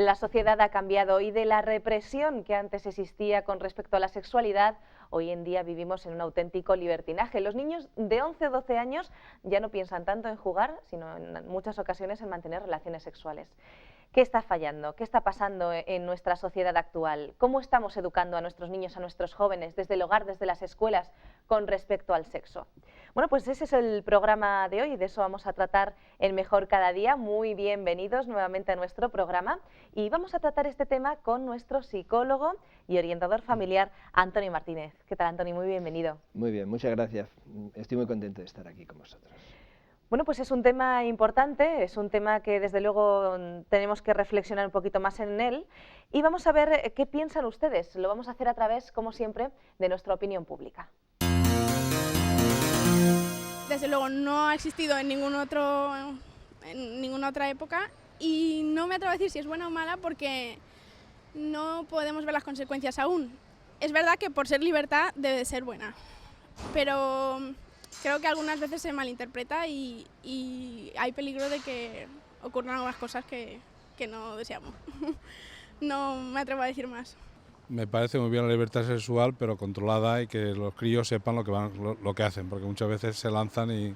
La sociedad ha cambiado y de la represión que antes existía con respecto a la sexualidad, hoy en día vivimos en un auténtico libertinaje. Los niños de 11 o 12 años ya no piensan tanto en jugar, sino en muchas ocasiones en mantener relaciones sexuales. ¿Qué está fallando? ¿Qué está pasando en nuestra sociedad actual? ¿Cómo estamos educando a nuestros niños, a nuestros jóvenes, desde el hogar, desde las escuelas, con respecto al sexo? Bueno, pues ese es el programa de hoy, de eso vamos a tratar en Mejor Cada Día. Muy bienvenidos nuevamente a nuestro programa y vamos a tratar este tema con nuestro psicólogo y orientador familiar, Antoni Martínez. ¿Qué tal, Antoni? Muy bienvenido. Muy bien, muchas gracias. Estoy muy contento de estar aquí con vosotros. Bueno, pues es un tema importante, es un tema que desde luego tenemos que reflexionar un poquito más en él y vamos a ver qué piensan ustedes. Lo vamos a hacer a través, como siempre, de nuestra opinión pública. Desde luego no ha existido en ninguna otra época y no me atrevo a decir si es buena o mala porque no podemos ver las consecuencias aún. Es verdad que por ser libertad debe de ser buena, pero creo que algunas veces se malinterpreta y hay peligro de que ocurran algunas cosas que no deseamos. No me atrevo a decir más. Me parece muy bien la libertad sexual, pero controlada y que los críos sepan lo que hacen, porque muchas veces se lanzan y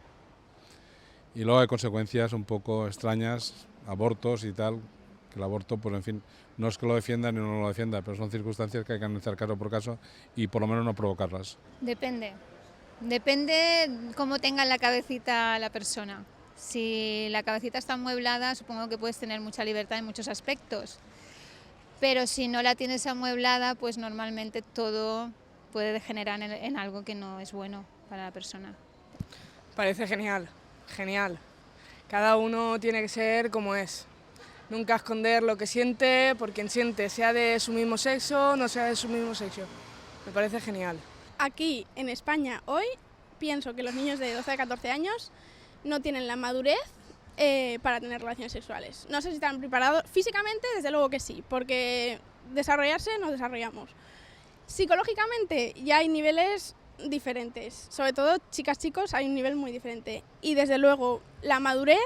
luego hay consecuencias un poco extrañas, abortos y tal, que el aborto, pues en fin, no es que lo defienda ni no lo defienda, pero son circunstancias que hay que analizar caso por caso y por lo menos no provocarlas. Depende cómo tenga la cabecita la persona. Si la cabecita está amueblada, supongo que puedes tener mucha libertad en muchos aspectos. Pero si no la tienes amueblada, pues normalmente todo puede degenerar en algo que no es bueno para la persona. Parece genial, genial. Cada uno tiene que ser como es. Nunca esconder lo que siente por quien siente, sea de su mismo sexo o no sea de su mismo sexo. Me parece genial. Aquí en España hoy pienso que los niños de 12 a 14 años no tienen la madurez para tener relaciones sexuales. No sé si están preparados físicamente, desde luego que sí, porque desarrollarse nos desarrollamos. Psicológicamente ya hay niveles diferentes, sobre todo chicas, chicos, hay un nivel muy diferente. Y desde luego la madurez,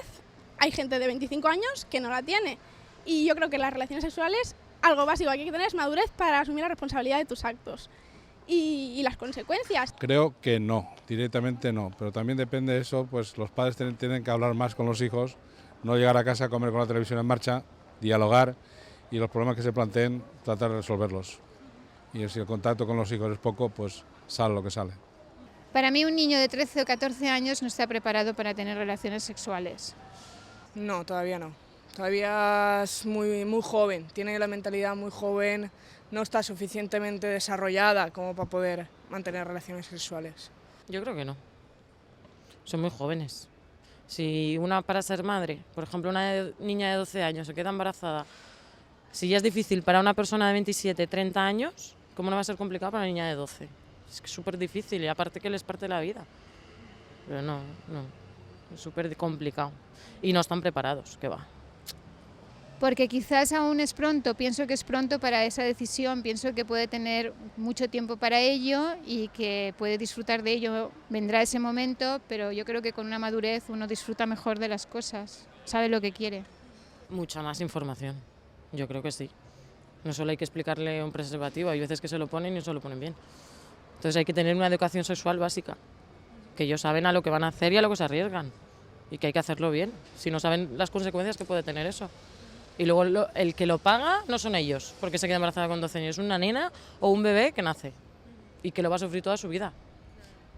hay gente de 25 años que no la tiene. Y yo creo que las relaciones sexuales, algo básico que hay que tener es madurez para asumir la responsabilidad de tus actos. Y las consecuencias. Creo que no, directamente no, pero también depende de eso, pues los padres tienen que hablar más con los hijos, no llegar a casa a comer con la televisión en marcha, dialogar y los problemas que se planteen tratar de resolverlos. Y si el contacto con los hijos es poco, pues sale lo que sale. Para mí un niño de 13 o 14 años no está preparado para tener relaciones sexuales. No, todavía no. Todavía es muy joven, tiene la mentalidad muy joven, no está suficientemente desarrollada como para poder mantener relaciones sexuales. Yo creo que no. Son muy jóvenes. Si una para ser madre, por ejemplo, una niña de 12 años se queda embarazada, si ya es difícil para una persona de 27, 30 años, ¿cómo no va a ser complicado para una niña de 12? Es que es súper difícil y aparte que les parte la vida. Pero no, es súper complicado. Y no están preparados, que va. Porque quizás aún es pronto, pienso que es pronto para esa decisión, pienso que puede tener mucho tiempo para ello y que puede disfrutar de ello, vendrá ese momento, pero yo creo que con una madurez uno disfruta mejor de las cosas, sabe lo que quiere. Mucha más información, yo creo que sí. No solo hay que explicarle un preservativo, hay veces que se lo ponen y no se lo ponen bien. Entonces hay que tener una educación sexual básica, que ellos saben a lo que van a hacer y a lo que se arriesgan, y que hay que hacerlo bien, si no saben las consecuencias que puede tener eso. Y luego el que lo paga no son ellos, porque se queda embarazada con 12 años, es una nena o un bebé que nace y que lo va a sufrir toda su vida.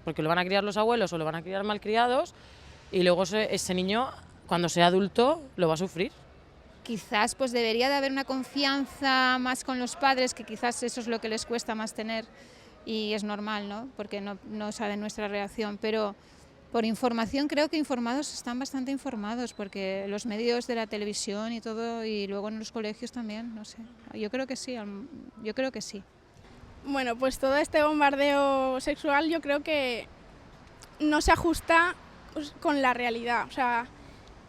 Porque lo van a criar los abuelos o lo van a criar malcriados y luego ese niño, cuando sea adulto, lo va a sufrir. Quizás pues debería de haber una confianza más con los padres, que quizás eso es lo que les cuesta más tener y es normal, ¿no? Porque no saben nuestra reacción, pero por información creo que informados están bastante informados, porque los medios de la televisión y todo, y luego en los colegios también, no sé, yo creo que sí, Bueno, pues todo este bombardeo sexual yo creo que no se ajusta con la realidad, o sea,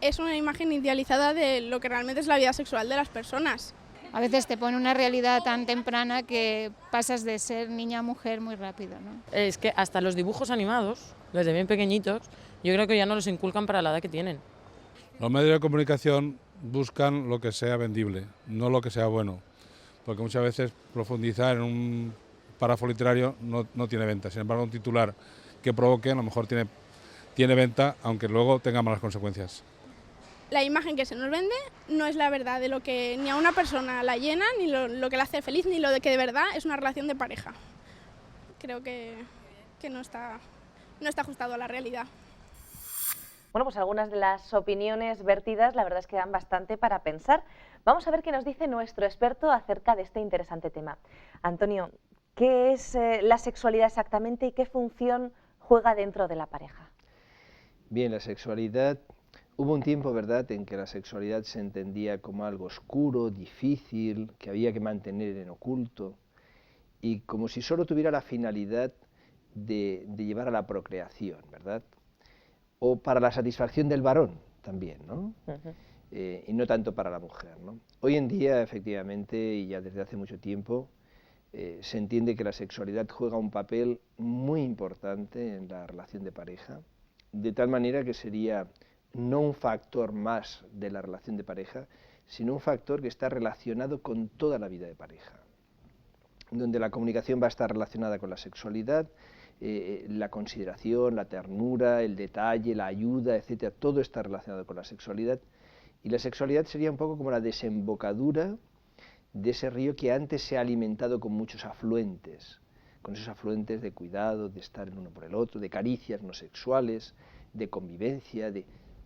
es una imagen idealizada de lo que realmente es la vida sexual de las personas. A veces te pone una realidad tan temprana que pasas de ser niña a mujer muy rápido, ¿no? Es que hasta los dibujos animados, desde bien pequeñitos, yo creo que ya no los inculcan para la edad que tienen. Los medios de comunicación buscan lo que sea vendible, no lo que sea bueno, porque muchas veces profundizar en un párrafo literario no tiene venta. Sin embargo, un titular que provoque a lo mejor tiene venta, aunque luego tenga malas consecuencias. La imagen que se nos vende no es la verdad de lo que ni a una persona la llena, ni lo que la hace feliz, ni lo de que de verdad es una relación de pareja. Creo que no está ajustado a la realidad. Bueno, pues algunas de las opiniones vertidas la verdad es que dan bastante para pensar. Vamos a ver qué nos dice nuestro experto acerca de este interesante tema. Antonio, ¿qué es la sexualidad exactamente y qué función juega dentro de la pareja? Bien, la sexualidad, hubo un tiempo, ¿verdad?, en que la sexualidad se entendía como algo oscuro, difícil, que había que mantener en oculto, y como si solo tuviera la finalidad de llevar a la procreación, ¿verdad? O para la satisfacción del varón también, ¿no? Y no tanto para la mujer, ¿no? Hoy en día, efectivamente, y ya desde hace mucho tiempo, se entiende que la sexualidad juega un papel muy importante en la relación de pareja, de tal manera que sería no un factor más de la relación de pareja, sino un factor que está relacionado con toda la vida de pareja, donde la comunicación va a estar relacionada con la sexualidad, la consideración, la ternura, el detalle, la ayuda, etcétera, todo está relacionado con la sexualidad, y la sexualidad sería un poco como la desembocadura de ese río que antes se ha alimentado con muchos afluentes, con esos afluentes de cuidado, de estar el uno por el otro, de caricias no sexuales, de convivencia,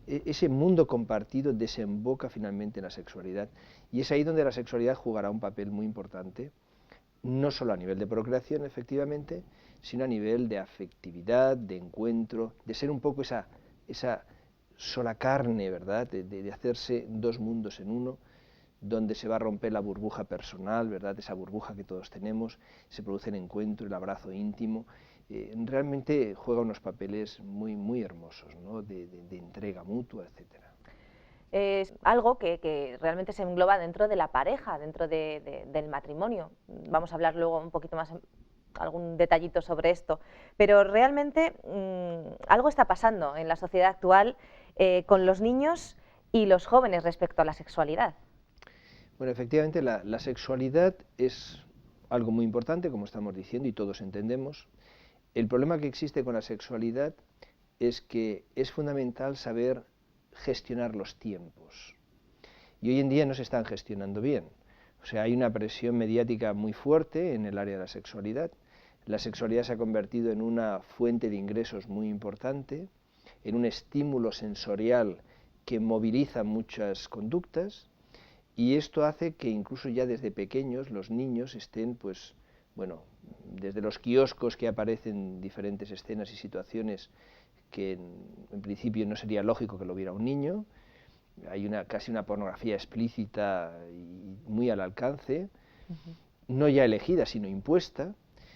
ese mundo compartido desemboca finalmente en la sexualidad, y es ahí donde la sexualidad jugará un papel muy importante, no solo a nivel de procreación, efectivamente, sino a nivel de afectividad, de encuentro, de ser un poco esa sola carne, ¿verdad?, de hacerse dos mundos en uno, donde se va a romper la burbuja personal, ¿verdad?, esa burbuja que todos tenemos, se produce el encuentro, el abrazo íntimo. Realmente juega unos papeles muy, muy hermosos, ¿no?, de entrega mutua, etcétera. Es algo que realmente se engloba dentro de la pareja, dentro del matrimonio. Vamos a hablar luego un poquito más, algún detallito sobre esto, pero realmente algo está pasando en la sociedad actual con los niños y los jóvenes respecto a la sexualidad. Bueno, efectivamente la sexualidad es algo muy importante, como estamos diciendo, y todos entendemos. El problema que existe con la sexualidad es que es fundamental saber gestionar los tiempos. Y hoy en día no se están gestionando bien. O sea, hay una presión mediática muy fuerte en el área de la sexualidad. La sexualidad se ha convertido en una fuente de ingresos muy importante, en un estímulo sensorial que moviliza muchas conductas, y esto hace que incluso ya desde pequeños los niños estén, pues, bueno, desde los kioscos que aparecen diferentes escenas y situaciones que en principio no sería lógico que lo viera un niño, hay casi una pornografía explícita y muy al alcance, no ya elegida sino impuesta.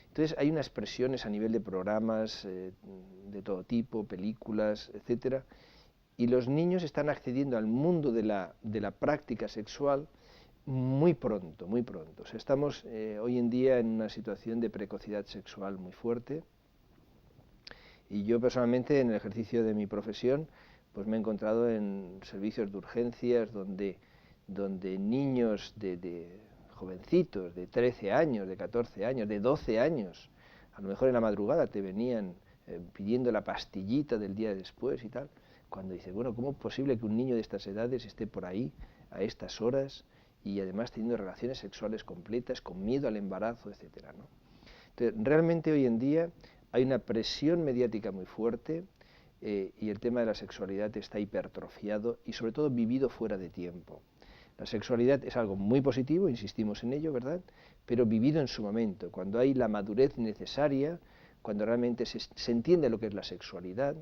Entonces hay unas presiones a nivel de programas de todo tipo, películas, etcétera, y los niños están accediendo al mundo de la práctica sexual muy pronto, muy pronto. O sea, estamos hoy en día en una situación de precocidad sexual muy fuerte, y yo personalmente en el ejercicio de mi profesión pues me he encontrado en servicios de urgencias donde niños de jovencitos de 13 años, de 14 años, de 12 años, a lo mejor en la madrugada te venían pidiendo la pastillita del día después y tal, cuando dices, bueno, ¿cómo es posible que un niño de estas edades esté por ahí a estas horas y además teniendo relaciones sexuales completas, con miedo al embarazo, etcétera, ¿no? Entonces, realmente hoy en día hay una presión mediática muy fuerte y el tema de la sexualidad está hipertrofiado y sobre todo vivido fuera de tiempo. La sexualidad es algo muy positivo, insistimos en ello, ¿verdad?, pero vivido en su momento, cuando hay la madurez necesaria, cuando realmente se entiende lo que es la sexualidad,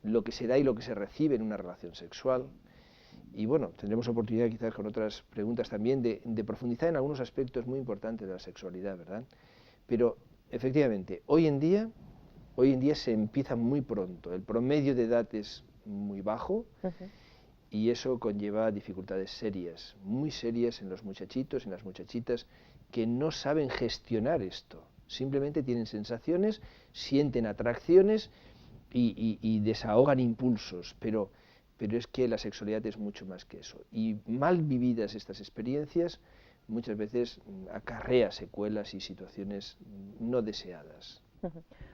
lo que se da y lo que se recibe en una relación sexual. Y bueno, tendremos oportunidad quizás con otras preguntas también de profundizar en algunos aspectos muy importantes de la sexualidad, ¿verdad? Pero efectivamente, hoy en día se empieza muy pronto, el promedio de edad es muy bajo, y eso conlleva dificultades serias, muy serias en los muchachitos y en las muchachitas que no saben gestionar esto, simplemente tienen sensaciones, sienten atracciones y desahogan impulsos, pero pero es que la sexualidad es mucho más que eso. Y mal vividas estas experiencias muchas veces acarrea secuelas y situaciones no deseadas.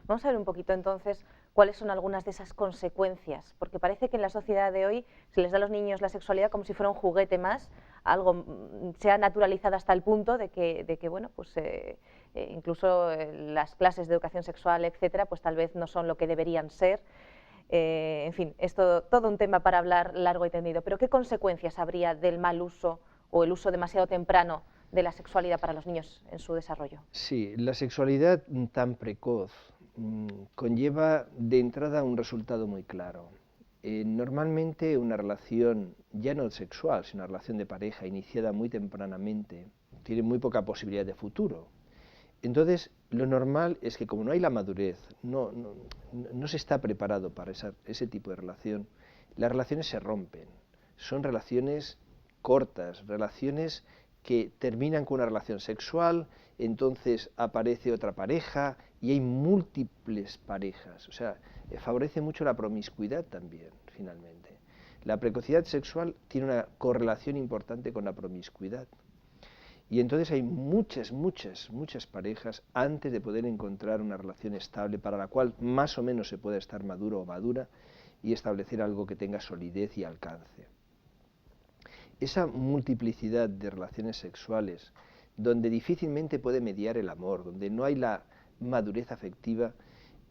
Vamos a ver un poquito entonces cuáles son algunas de esas consecuencias, porque parece que en la sociedad de hoy se les da a los niños la sexualidad como si fuera un juguete más, algo se ha naturalizado hasta el punto de que bueno, pues incluso las clases de educación sexual, etcétera, pues tal vez no son lo que deberían ser. En fin, es todo un tema para hablar largo y tendido, pero ¿qué consecuencias habría del mal uso o el uso demasiado temprano de la sexualidad para los niños en su desarrollo? Sí, la sexualidad tan precoz conlleva de entrada un resultado muy claro. Normalmente una relación, ya no sexual, sino una relación de pareja iniciada muy tempranamente, tiene muy poca posibilidad de futuro. Entonces, lo normal es que como no hay la madurez, no se está preparado para ese tipo de relación, las relaciones se rompen. Son relaciones cortas, relaciones que terminan con una relación sexual, entonces aparece otra pareja y hay múltiples parejas. O sea, favorece mucho la promiscuidad también, finalmente. La precocidad sexual tiene una correlación importante con la promiscuidad. Y entonces hay muchas parejas antes de poder encontrar una relación estable para la cual más o menos se pueda estar maduro o madura y establecer algo que tenga solidez y alcance. Esa multiplicidad de relaciones sexuales, donde difícilmente puede mediar el amor, donde no hay la madurez afectiva,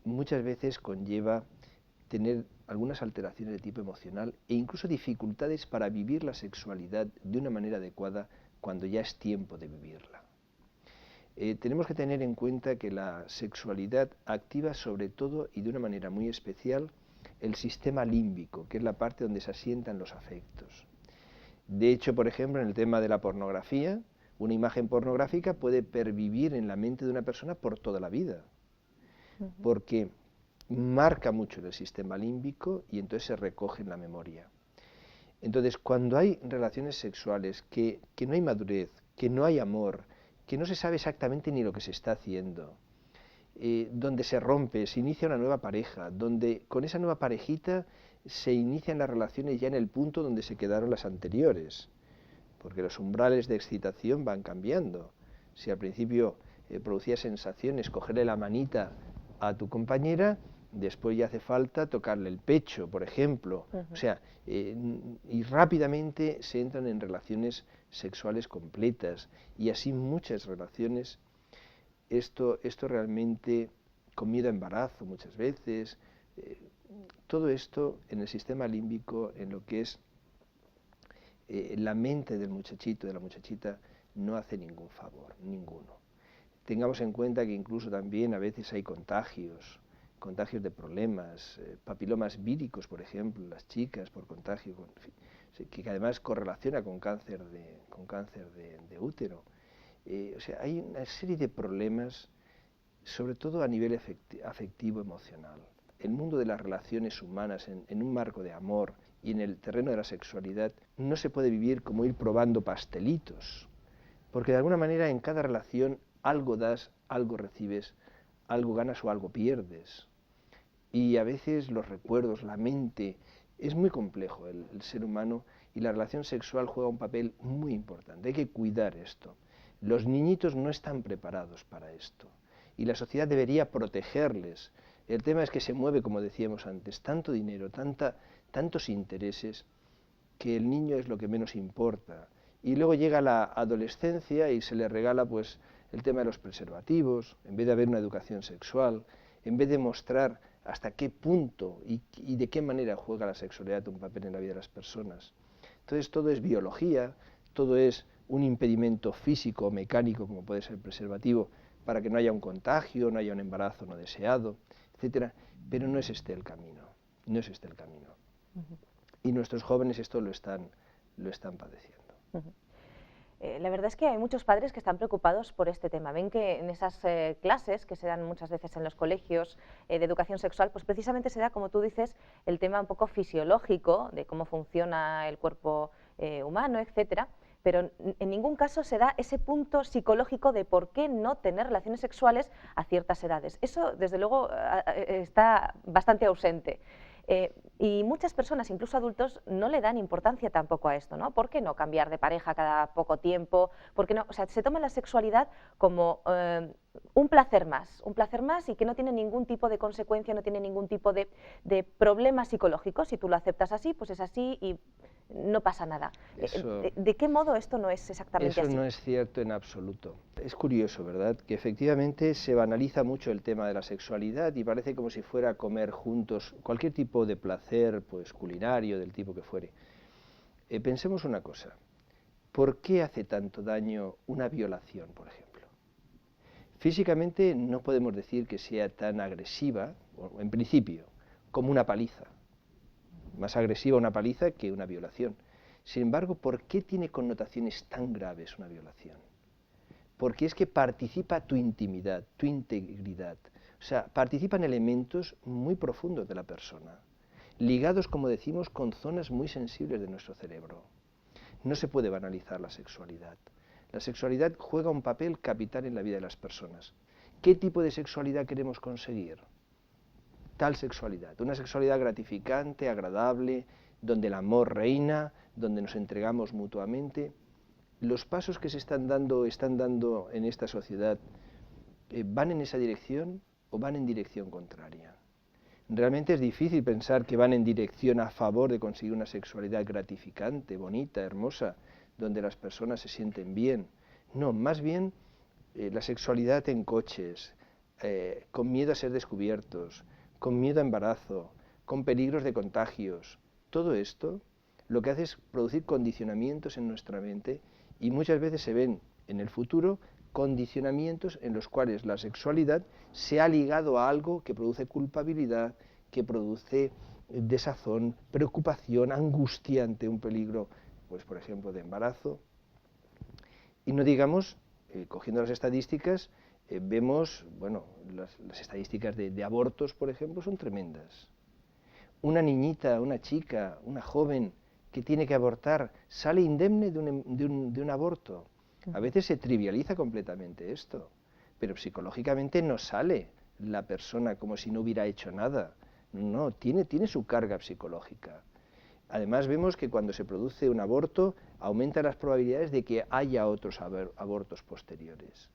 muchas veces conlleva tener algunas alteraciones de tipo emocional e incluso dificultades para vivir la sexualidad de una manera adecuada cuando ya es tiempo de vivirla. Tenemos que tener en cuenta que la sexualidad activa sobre todo y de una manera muy especial el sistema límbico, que es la parte donde se asientan los afectos. De hecho, por ejemplo, en el tema de la pornografía, una imagen pornográfica puede pervivir en la mente de una persona por toda la vida, porque marca mucho el sistema límbico y entonces se recoge en la memoria. Entonces, cuando hay relaciones sexuales que no hay madurez, que no hay amor, que no se sabe exactamente ni lo que se está haciendo, donde se rompe, se inicia una nueva pareja, donde con esa nueva parejita se inician las relaciones ya en el punto donde se quedaron las anteriores, porque los umbrales de excitación van cambiando. Si al principio producía sensaciones cogerle la manita a tu compañera, después ya hace falta tocarle el pecho, por ejemplo. O sea, y rápidamente se entran en relaciones sexuales completas y así muchas relaciones. Esto realmente con miedo a embarazo muchas veces, todo esto en el sistema límbico, en lo que es la mente del muchachito, de la muchachita, no hace ningún favor, ninguno. Tengamos en cuenta que incluso también a veces hay contagios de problemas, papilomas víricos, por ejemplo, las chicas por contagio, que además correlaciona con cáncer de útero. O sea, hay una serie de problemas, sobre todo a nivel afectivo, emocional. El mundo de las relaciones humanas en un marco de amor y en el terreno de la sexualidad no se puede vivir como ir probando pastelitos, porque de alguna manera en cada relación algo das, algo recibes, algo ganas o algo pierdes. Y a veces los recuerdos, la mente, es muy complejo el ser humano y la relación sexual juega un papel muy importante. Hay que cuidar esto. Los niñitos no están preparados para esto y la sociedad debería protegerles. El tema es que se mueve, como decíamos antes, tanto dinero, tantos intereses, que el niño es lo que menos importa. Y luego llega la adolescencia y se le regala pues el tema de los preservativos, en vez de haber una educación sexual, en vez de mostrar hasta qué punto y de qué manera juega la sexualidad un papel en la vida de las personas. Entonces todo es biología, todo es un impedimento físico o mecánico, como puede ser el preservativo, para que no haya un contagio, no haya un embarazo no deseado, etcétera. Pero no es este el camino, no es este el camino. Y nuestros jóvenes esto lo están padeciendo. La verdad es que hay muchos padres que están preocupados por este tema. Ven que en esas clases que se dan muchas veces en los colegios de educación sexual, pues precisamente se da, como tú dices, el tema un poco fisiológico de cómo funciona el cuerpo humano, etcétera, pero en ningún caso se da ese punto psicológico de por qué no tener relaciones sexuales a ciertas edades. Eso, desde luego, está bastante ausente. Y muchas personas, incluso adultos, no le dan importancia tampoco a esto, ¿no? ¿Por qué no cambiar de pareja cada poco tiempo? ¿Por qué no? O sea, se toma la sexualidad como un placer más y que no tiene ningún tipo de consecuencia, no tiene ningún tipo de problema psicológico. Si tú lo aceptas así, pues es así y no pasa nada. ¿De qué modo esto no es exactamente así? Eso no es cierto en absoluto. Es curioso, ¿verdad?, que efectivamente se banaliza mucho el tema de la sexualidad y parece como si fuera comer juntos cualquier tipo de placer, pues culinario, del tipo que fuere. Pensemos una cosa, ¿por qué hace tanto daño una violación, por ejemplo? Físicamente no podemos decir que sea tan agresiva, en principio, como una paliza. Más agresiva una paliza que una violación. Sin embargo, ¿por qué tiene connotaciones tan graves una violación? Porque es que participa tu intimidad, tu integridad. O sea, participan elementos muy profundos de la persona, ligados, como decimos, con zonas muy sensibles de nuestro cerebro. No se puede banalizar la sexualidad. La sexualidad juega un papel capital en la vida de las personas. ¿Qué tipo de sexualidad queremos conseguir? Tal sexualidad, una sexualidad gratificante, agradable, donde el amor reina, donde nos entregamos mutuamente. Los pasos que se están dando en esta sociedad, ¿van en esa dirección o van en dirección contraria? Realmente es difícil pensar que van en dirección a favor de conseguir una sexualidad gratificante, bonita, hermosa, donde las personas se sienten bien. No, más bien la sexualidad en coches, con miedo a ser descubiertos, con miedo a embarazo, con peligros de contagios. Todo esto lo que hace es producir condicionamientos en nuestra mente y muchas veces se ven en el futuro condicionamientos en los cuales la sexualidad se ha ligado a algo que produce culpabilidad, que produce desazón, preocupación, angustia ante un peligro, pues por ejemplo de embarazo. Y no digamos, cogiendo las estadísticas, vemos, bueno, las estadísticas de abortos, por ejemplo, son tremendas. Una niñita, una chica, una joven que tiene que abortar, sale indemne de un aborto. A veces se trivializa completamente esto, pero psicológicamente no sale la persona como si no hubiera hecho nada. No, tiene su carga psicológica. Además vemos que cuando se produce un aborto aumentan las probabilidades de que haya otros abortos posteriores.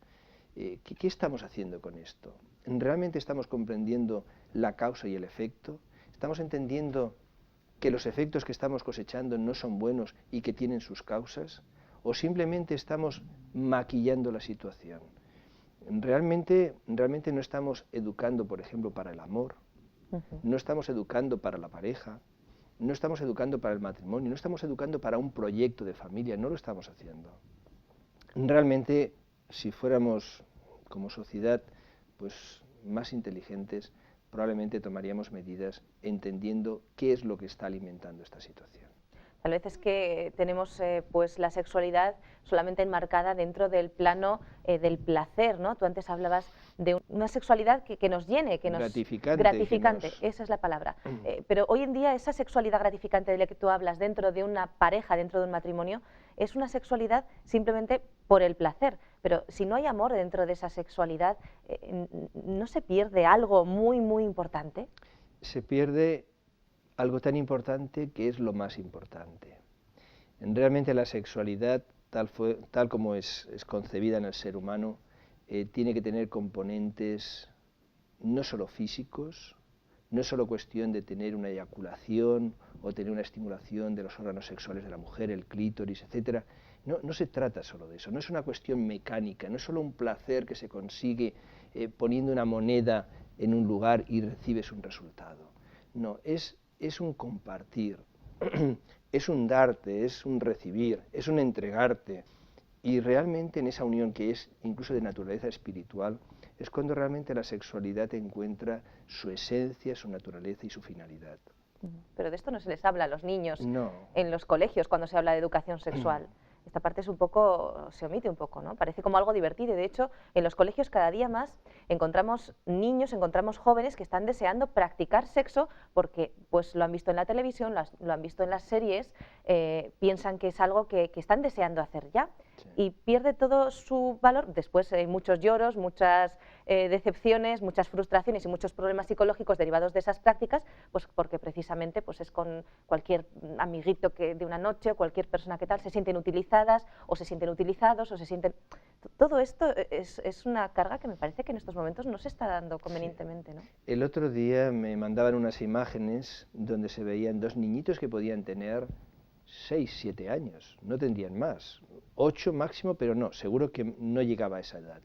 ¿Qué estamos haciendo con esto? ¿Realmente estamos comprendiendo la causa y el efecto? ¿Estamos entendiendo que los efectos que estamos cosechando no son buenos y que tienen sus causas? ¿O simplemente estamos maquillando la situación? Realmente no estamos educando, por ejemplo, para el amor, no estamos educando para la pareja, no estamos educando para el matrimonio, no estamos educando para un proyecto de familia, no lo estamos haciendo. Realmente, si fuéramos como sociedad pues más inteligentes, probablemente tomaríamos medidas entendiendo qué es lo que está alimentando esta situación. Tal vez es que tenemos pues la sexualidad solamente enmarcada dentro del plano del placer, ¿no? Tú antes hablabas de una sexualidad que nos llene, que nos... Gratificante. Esa es la palabra. Pero hoy en día esa sexualidad gratificante de la que tú hablas dentro de una pareja, dentro de un matrimonio, es una sexualidad simplemente por el placer. Pero si no hay amor dentro de esa sexualidad, ¿no se pierde algo muy, muy importante? Se pierde algo tan importante que es lo más importante. Realmente la sexualidad, tal como es concebida en el ser humano, tiene que tener componentes no solo físicos, no es solo cuestión de tener una eyaculación o tener una estimulación de los órganos sexuales de la mujer, el clítoris, etc. No se trata solo de eso, no es una cuestión mecánica, no es solo un placer que se consigue poniendo una moneda en un lugar y recibes un resultado. No, es un compartir, es un darte, es un recibir, es un entregarte. Y realmente en esa unión que es incluso de naturaleza espiritual, es cuando realmente la sexualidad encuentra su esencia, su naturaleza y su finalidad. Pero de esto no se les habla a los niños No. en los colegios cuando se habla de educación sexual. Esta parte es un poco, se omite un poco, ¿no? Parece como algo divertido y de hecho en los colegios cada día más encontramos niños, encontramos jóvenes que están deseando practicar sexo porque pues lo han visto en la televisión, lo han visto en las series, piensan que es algo que están deseando hacer ya. Sí. Y pierde todo su valor, después hay muchos lloros, muchas decepciones, muchas frustraciones y muchos problemas psicológicos derivados de esas prácticas, pues porque precisamente pues es con cualquier amiguito que de una noche o cualquier persona que tal se sienten utilizadas o se sienten utilizados o se sienten... Todo esto es una carga que me parece que en estos momentos no se está dando convenientemente, ¿no? El otro día me mandaban unas imágenes donde se veían dos niñitos que podían tener 6, 7 años, no tendrían más, 8 máximo, pero no, seguro que no llegaba a esa edad.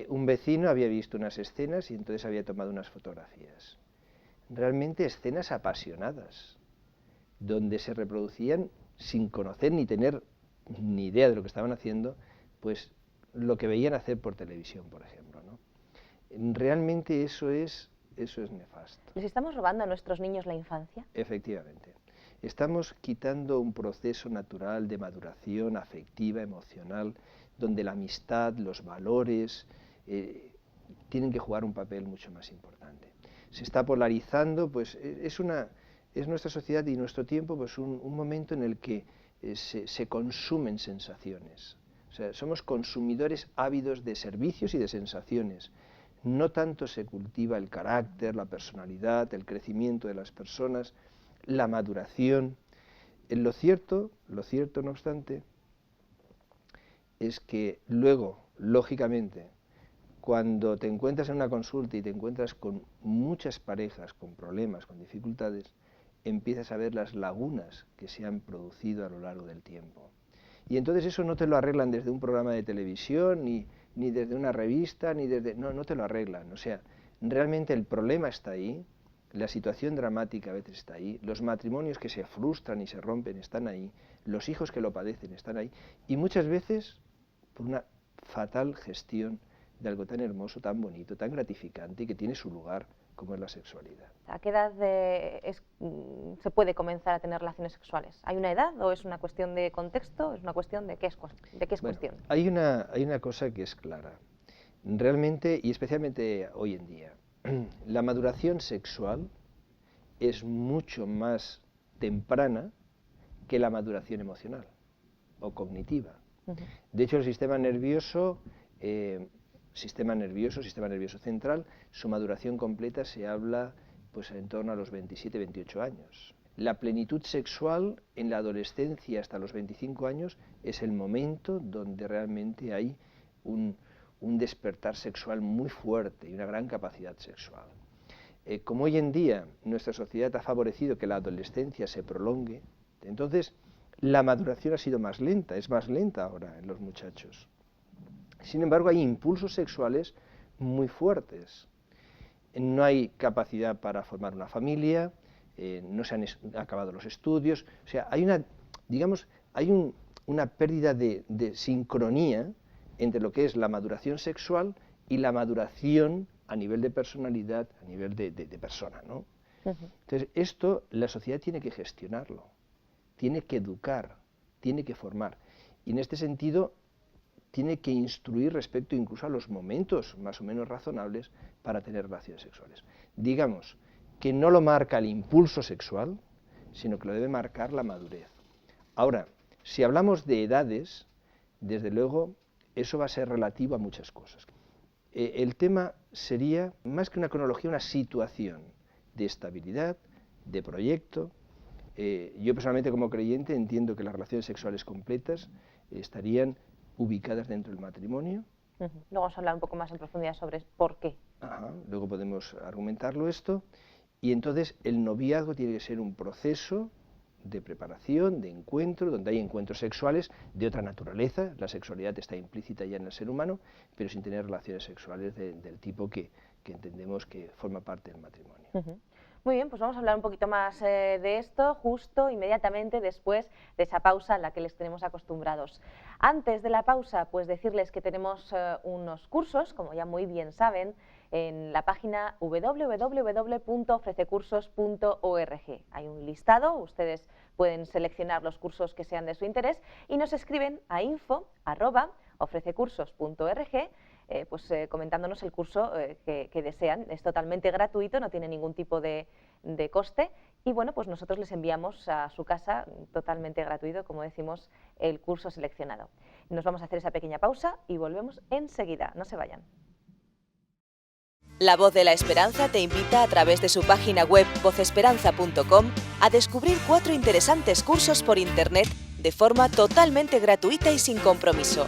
Un vecino había visto unas escenas y entonces había tomado unas fotografías. Realmente escenas apasionadas, donde se reproducían sin conocer ni tener ni idea de lo que estaban haciendo, pues lo que veían hacer por televisión, por ejemplo, ¿no? Realmente eso es nefasto. ¿Les estamos robando a nuestros niños la infancia? Efectivamente. Estamos quitando un proceso natural de maduración afectiva, emocional, donde la amistad, los valores tienen que jugar un papel mucho más importante. Se está polarizando, pues es nuestra sociedad y nuestro tiempo pues un momento en el que se consumen sensaciones. O sea, somos consumidores ávidos de servicios y de sensaciones. No tanto se cultiva el carácter, la personalidad, el crecimiento de las personas, la maduración. Lo cierto, no obstante, es que luego, lógicamente, cuando te encuentras en una consulta y te encuentras con muchas parejas, con problemas, con dificultades, empiezas a ver las lagunas que se han producido a lo largo del tiempo. Y entonces eso no te lo arreglan desde un programa de televisión, ni desde una revista, no te lo arreglan. O sea, realmente el problema está ahí, la situación dramática a veces está ahí, los matrimonios que se frustran y se rompen están ahí, los hijos que lo padecen están ahí, y muchas veces por una fatal gestión de algo tan hermoso, tan bonito, tan gratificante y que tiene su lugar, como es la sexualidad. ¿A qué edad se puede comenzar a tener relaciones sexuales? ¿Hay una edad o es una cuestión de contexto? ¿Es una cuestión de qué es cuestión? Hay una cosa que es clara. Realmente, y especialmente hoy en día, la maduración sexual es mucho más temprana que la maduración emocional o cognitiva. De hecho, el sistema nervioso central, su maduración completa se habla pues en torno a los 27, 28 años. La plenitud sexual en la adolescencia hasta los 25 años es el momento donde realmente hay un despertar sexual muy fuerte y una gran capacidad sexual. Como hoy en día nuestra sociedad ha favorecido que la adolescencia se prolongue, entonces la maduración ha sido más lenta, es más lenta ahora en los muchachos. Sin embargo, hay impulsos sexuales muy fuertes. No hay capacidad para formar una familia, no se han acabado los estudios, o sea, hay una pérdida de sincronía entre lo que es la maduración sexual y la maduración a nivel de personalidad, a nivel de persona, ¿no? Entonces, esto la sociedad tiene que gestionarlo, tiene que educar, tiene que formar, y en este sentido tiene que instruir respecto incluso a los momentos más o menos razonables para tener relaciones sexuales. Digamos que no lo marca el impulso sexual, sino que lo debe marcar la madurez. Ahora, si hablamos de edades, desde luego eso va a ser relativo a muchas cosas. El tema sería, más que una cronología, una situación de estabilidad, de proyecto. Yo personalmente como creyente entiendo que las relaciones sexuales completas estarían ubicadas dentro del matrimonio. Luego vamos a hablar un poco más en profundidad sobre por qué. Luego podemos argumentarlo esto. Y entonces el noviazgo tiene que ser un proceso de preparación, de encuentro, donde hay encuentros sexuales de otra naturaleza. La sexualidad está implícita ya en el ser humano, pero sin tener relaciones sexuales del tipo que entendemos que forma parte del matrimonio. Muy bien, pues vamos a hablar un poquito más de esto justo inmediatamente después de esa pausa a la que les tenemos acostumbrados. Antes de la pausa, pues decirles que tenemos unos cursos, como ya muy bien saben, en la página www.ofrececursos.org. Hay un listado, ustedes pueden seleccionar los cursos que sean de su interés y nos escriben a info@ofrececursos.org comentándonos el curso que desean. Es totalmente gratuito, no tiene ningún tipo de coste y bueno, pues nosotros les enviamos a su casa totalmente gratuito, como decimos, el curso seleccionado. Nos vamos a hacer esa pequeña pausa y volvemos enseguida, no se vayan. La Voz de la Esperanza te invita a través de su página web vozesperanza.com a descubrir 4 interesantes cursos por Internet de forma totalmente gratuita y sin compromiso.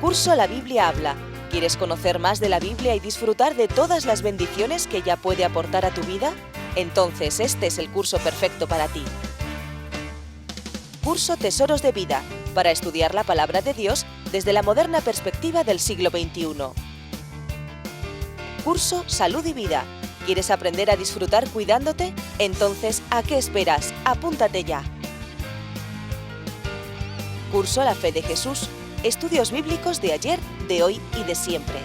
Curso La Biblia habla. ¿Quieres conocer más de la Biblia y disfrutar de todas las bendiciones que ella puede aportar a tu vida? Entonces este es el curso perfecto para ti. Curso Tesoros de Vida, para estudiar la palabra de Dios desde la moderna perspectiva del siglo XXI. Curso Salud y Vida. ¿Quieres aprender a disfrutar cuidándote? Entonces, ¿a qué esperas? Apúntate ya. Curso La Fe de Jesús. Estudios bíblicos de ayer, de hoy y de siempre.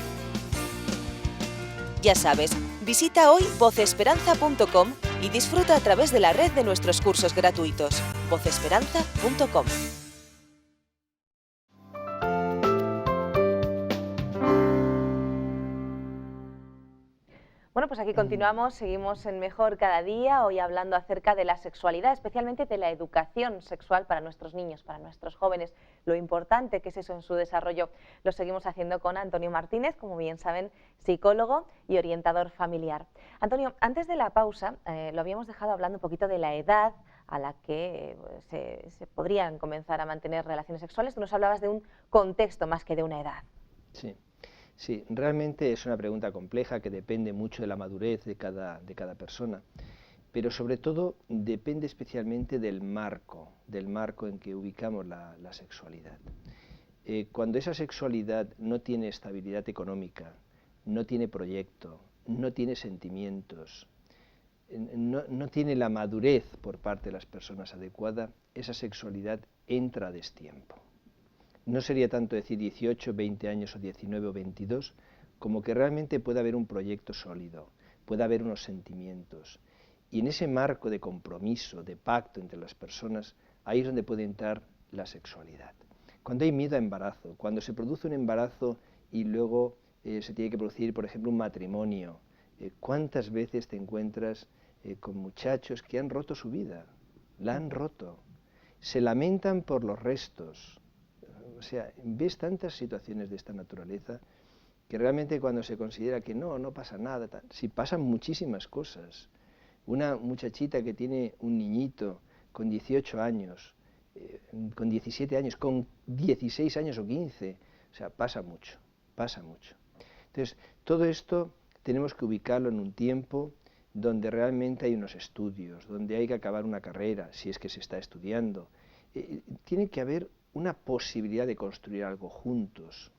Ya sabes, visita hoy vozesperanza.com y disfruta a través de la red de nuestros cursos gratuitos. vozesperanza.com. Bueno, pues aquí continuamos, seguimos en Mejor Cada Día, hoy hablando acerca de la sexualidad, especialmente de la educación sexual para nuestros niños, para nuestros jóvenes, lo importante que es eso en su desarrollo. Lo seguimos haciendo con Antonio Martínez, como bien saben, psicólogo y orientador familiar. Antonio, antes de la pausa, lo habíamos dejado hablando un poquito de la edad a la que se podrían comenzar a mantener relaciones sexuales. Tú nos hablabas de un contexto más que de una edad. Sí. Sí, realmente es una pregunta compleja que depende mucho de la madurez de cada persona, pero sobre todo depende especialmente del marco en que ubicamos la sexualidad. Cuando esa sexualidad no tiene estabilidad económica, no tiene proyecto, no tiene sentimientos, no tiene la madurez por parte de las personas adecuada, esa sexualidad entra a destiempo. No sería tanto decir 18, 20 años o 19 o 22, como que realmente pueda haber un proyecto sólido, pueda haber unos sentimientos. Y en ese marco de compromiso, de pacto entre las personas, ahí es donde puede entrar la sexualidad. Cuando hay miedo a embarazo, cuando se produce un embarazo y luego se tiene que producir, por ejemplo, un matrimonio, ¿cuántas veces te encuentras con muchachos que han roto su vida? La han roto. Se lamentan por los restos. O sea, ves tantas situaciones de esta naturaleza que realmente cuando se considera que no pasa nada, sí pasan muchísimas cosas. Una muchachita que tiene un niñito con 18 años, con 17 años, con 16 años o 15, o sea, pasa mucho, pasa mucho. Entonces, todo esto tenemos que ubicarlo en un tiempo donde realmente hay unos estudios, donde hay que acabar una carrera, si es que se está estudiando. Tiene que haber una posibilidad de construir algo juntos.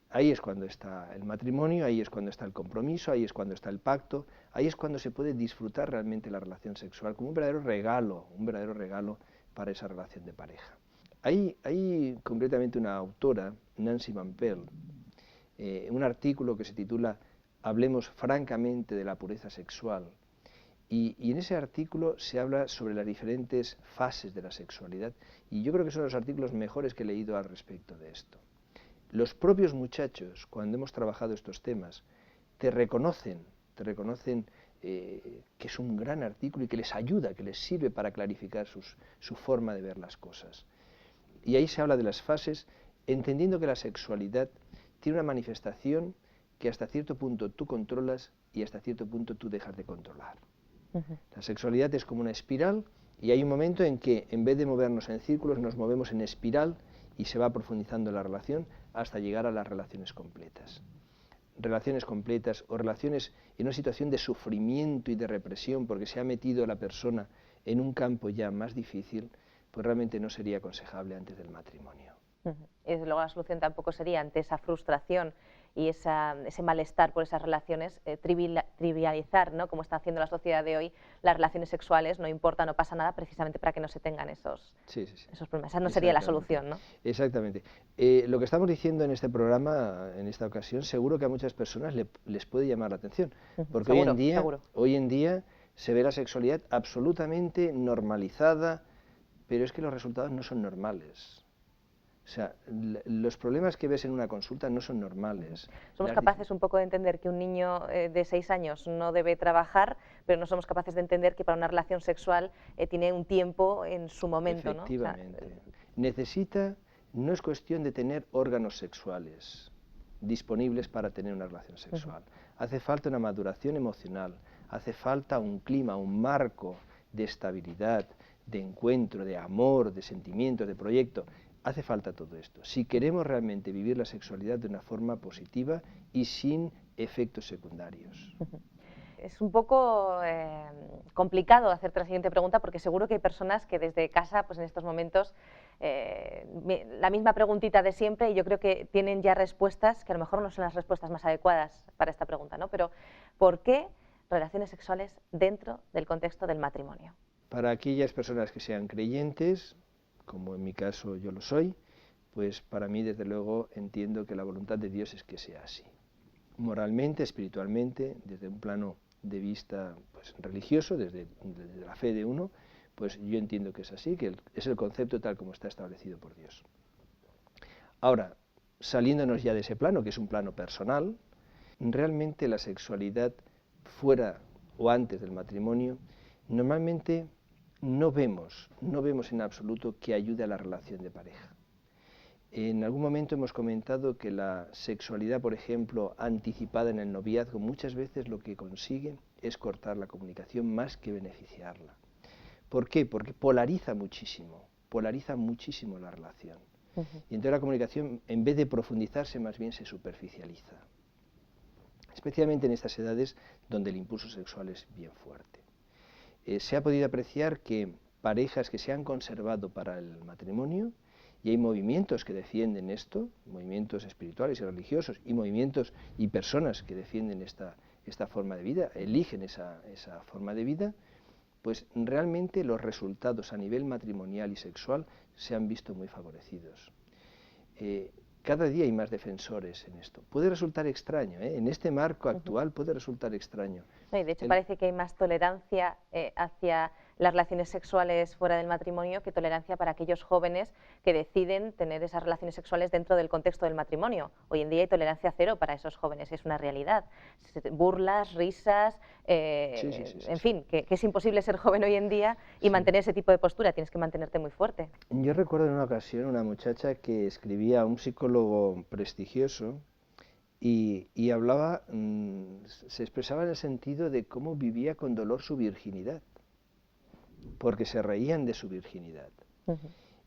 Ahí es cuando está el matrimonio, ahí es cuando está el compromiso, ahí es cuando está el pacto, ahí es cuando se puede disfrutar realmente la relación sexual como un verdadero regalo para esa relación de pareja. Hay concretamente una autora, Nancy Van Pelt, un artículo que se titula Hablemos francamente de la pureza sexual. Y en ese artículo se habla sobre las diferentes fases de la sexualidad y yo creo que son los artículos mejores que he leído al respecto de esto. Los propios muchachos, cuando hemos trabajado estos temas, te reconocen que es un gran artículo y que les ayuda, que les sirve para clarificar su forma de ver las cosas. Y ahí se habla de las fases, entendiendo que la sexualidad tiene una manifestación que hasta cierto punto tú controlas y hasta cierto punto tú dejas de controlar. La sexualidad es como una espiral y hay un momento en que en vez de movernos en círculos nos movemos en espiral y se va profundizando la relación hasta llegar a las relaciones completas. Relaciones completas o relaciones en una situación de sufrimiento y de represión porque se ha metido la persona en un campo ya más difícil, pues realmente no sería aconsejable antes del matrimonio. Y desde luego la solución tampoco sería ante esa frustración y ese malestar por esas relaciones, trivializar, ¿no?, como está haciendo la sociedad de hoy, las relaciones sexuales, no importa, no pasa nada, precisamente para que no se tengan esos problemas. Esa no sería la solución, ¿no? Exactamente. Lo que estamos diciendo en este programa, en esta ocasión, seguro que a muchas personas les puede llamar la atención, porque hoy en día se ve la sexualidad absolutamente normalizada, pero es que los resultados no son normales. O sea, los problemas que ves en una consulta no son normales. Somos capaces un poco de entender que un niño de 6 años no debe trabajar, pero no somos capaces de entender que para una relación sexual tiene un tiempo en su momento, ¿no? Efectivamente. Necesita, no es cuestión de tener órganos sexuales disponibles para tener una relación sexual. hace falta una maduración emocional, hace falta un clima, un marco de estabilidad, de encuentro, de amor, de sentimientos, de proyecto. Hace falta todo esto. Si queremos realmente vivir la sexualidad de una forma positiva y sin efectos secundarios. Es un poco complicado hacerte la siguiente pregunta porque seguro que hay personas que desde casa, pues en estos momentos, la misma preguntita de siempre, y yo creo que tienen ya respuestas que a lo mejor no son las respuestas más adecuadas para esta pregunta, ¿no? Pero ¿por qué relaciones sexuales dentro del contexto del matrimonio? Para aquellas personas que sean creyentes, como en mi caso yo lo soy, pues para mí desde luego entiendo que la voluntad de Dios es que sea así. Moralmente, espiritualmente, desde un plano de vista pues, religioso, desde la fe de uno, pues yo entiendo que es así, que es el concepto tal como está establecido por Dios. Ahora, saliéndonos ya de ese plano, que es un plano personal, realmente la sexualidad fuera o antes del matrimonio, normalmente no vemos en absoluto que ayude a la relación de pareja. En algún momento hemos comentado que la sexualidad, por ejemplo, anticipada en el noviazgo, muchas veces lo que consigue es cortar la comunicación más que beneficiarla. ¿Por qué? Porque polariza muchísimo la relación. Y entonces la comunicación, en vez de profundizarse, más bien se superficializa. Especialmente en estas edades donde el impulso sexual es bien fuerte. Se ha podido apreciar que parejas que se han conservado para el matrimonio, y hay movimientos que defienden esto, movimientos espirituales y religiosos, y movimientos y personas que defienden esta forma de vida, eligen esa forma de vida, pues realmente los resultados a nivel matrimonial y sexual se han visto muy favorecidos. Cada día hay más defensores en esto. Puede resultar extraño, en este marco actual puede resultar extraño. Sí, de hecho parece que hay más tolerancia hacia las relaciones sexuales fuera del matrimonio que tolerancia para aquellos jóvenes que deciden tener esas relaciones sexuales dentro del contexto del matrimonio. Hoy en día hay tolerancia cero para esos jóvenes, es una realidad. Burlas, risas, en fin, que es imposible ser joven hoy en día y mantener ese tipo de postura, tienes que mantenerte muy fuerte. Yo recuerdo en una ocasión una muchacha que escribía a un psicólogo prestigioso y hablaba, se expresaba en el sentido de cómo vivía con dolor su virginidad, porque se reían de su virginidad.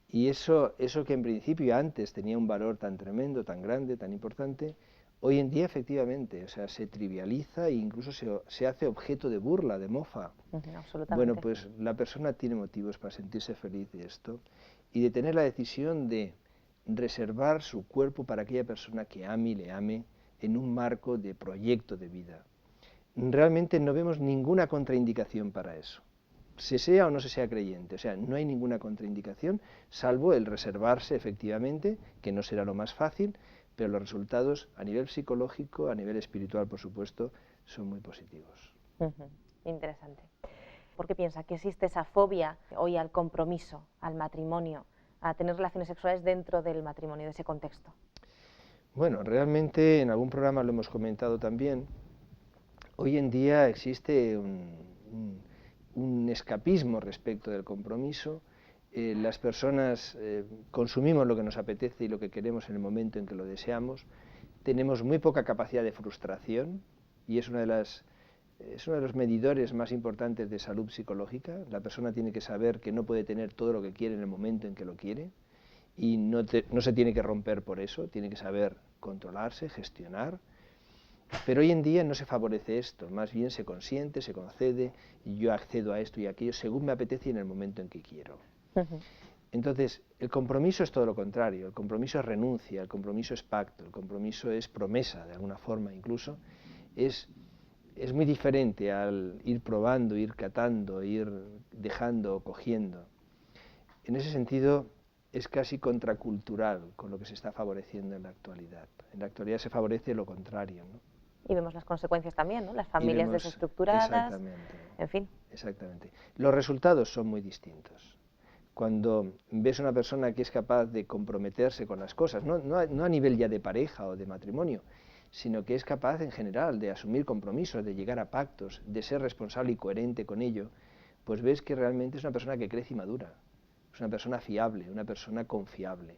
Y eso que en principio antes tenía un valor tan tremendo, tan grande, tan importante, hoy en día efectivamente, o sea, se trivializa e incluso se hace objeto de burla, de mofa. Absolutamente. Bueno, pues la persona tiene motivos para sentirse feliz de esto y de tener la decisión de reservar su cuerpo para aquella persona que ame y le ame en un marco de proyecto de vida. Realmente no vemos ninguna contraindicación para eso. Se sea o no se sea creyente, o sea, no hay ninguna contraindicación, salvo el reservarse efectivamente, que no será lo más fácil, pero los resultados a nivel psicológico, a nivel espiritual, por supuesto, son muy positivos. Interesante. ¿Por qué piensa que existe esa fobia hoy al compromiso, al matrimonio, a tener relaciones sexuales dentro del matrimonio, de ese contexto? Bueno, realmente en algún programa lo hemos comentado también. Hoy en día existe un escapismo respecto del compromiso. Las personas consumimos lo que nos apetece y lo que queremos en el momento en que lo deseamos. Tenemos muy poca capacidad de frustración y es uno de los medidores más importantes de salud psicológica. La persona tiene que saber que no puede tener todo lo que quiere en el momento en que lo quiere y no se tiene que romper por eso, tiene que saber controlarse, gestionar. Pero hoy en día no se favorece esto, más bien se consiente, se concede, y yo accedo a esto y a aquello según me apetece y en el momento en que quiero. Entonces, el compromiso es todo lo contrario, el compromiso es renuncia, el compromiso es pacto, el compromiso es promesa, de alguna forma incluso, es muy diferente al ir probando, ir catando, ir dejando o cogiendo. En ese sentido, es casi contracultural con lo que se está favoreciendo en la actualidad. En la actualidad se favorece lo contrario, ¿no? Y vemos las consecuencias también, ¿no? Las familias desestructuradas, en fin. Exactamente. Los resultados son muy distintos. Cuando ves a una persona que es capaz de comprometerse con las cosas, no a nivel ya de pareja o de matrimonio, sino que es capaz en general de asumir compromisos, de llegar a pactos, de ser responsable y coherente con ello, pues ves que realmente es una persona que crece y madura, es una persona fiable, una persona confiable,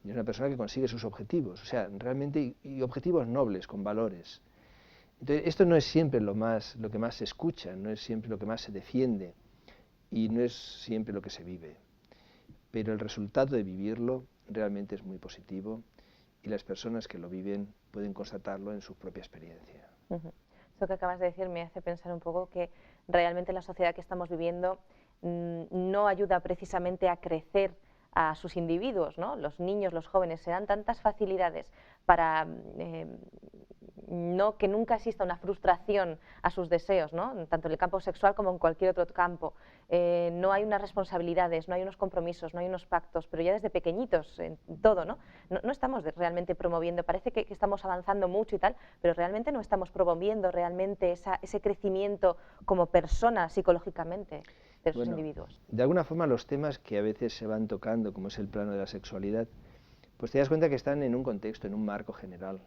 y es una persona que consigue sus objetivos, o sea, realmente y objetivos nobles, con valores. Entonces, esto no es siempre lo que más se escucha, no es siempre lo que más se defiende y no es siempre lo que se vive. Pero el resultado de vivirlo realmente es muy positivo y las personas que lo viven pueden constatarlo en su propia experiencia. Esto que acabas de decir me hace pensar un poco que realmente la sociedad que estamos viviendo no ayuda precisamente a crecer a sus individuos, ¿no? Los niños, los jóvenes, se dan tantas facilidades para que nunca exista una frustración a sus deseos, ¿no? Tanto en el campo sexual como en cualquier otro campo. No hay unas responsabilidades, no hay unos compromisos, no hay unos pactos, pero ya desde pequeñitos, en todo, ¿no? No estamos realmente promoviendo, parece que estamos avanzando mucho y tal, pero realmente no estamos promoviendo realmente ese crecimiento como persona psicológicamente de esos individuos. De alguna forma los temas que a veces se van tocando, como es el plano de la sexualidad, pues te das cuenta que están en un contexto, en un marco general.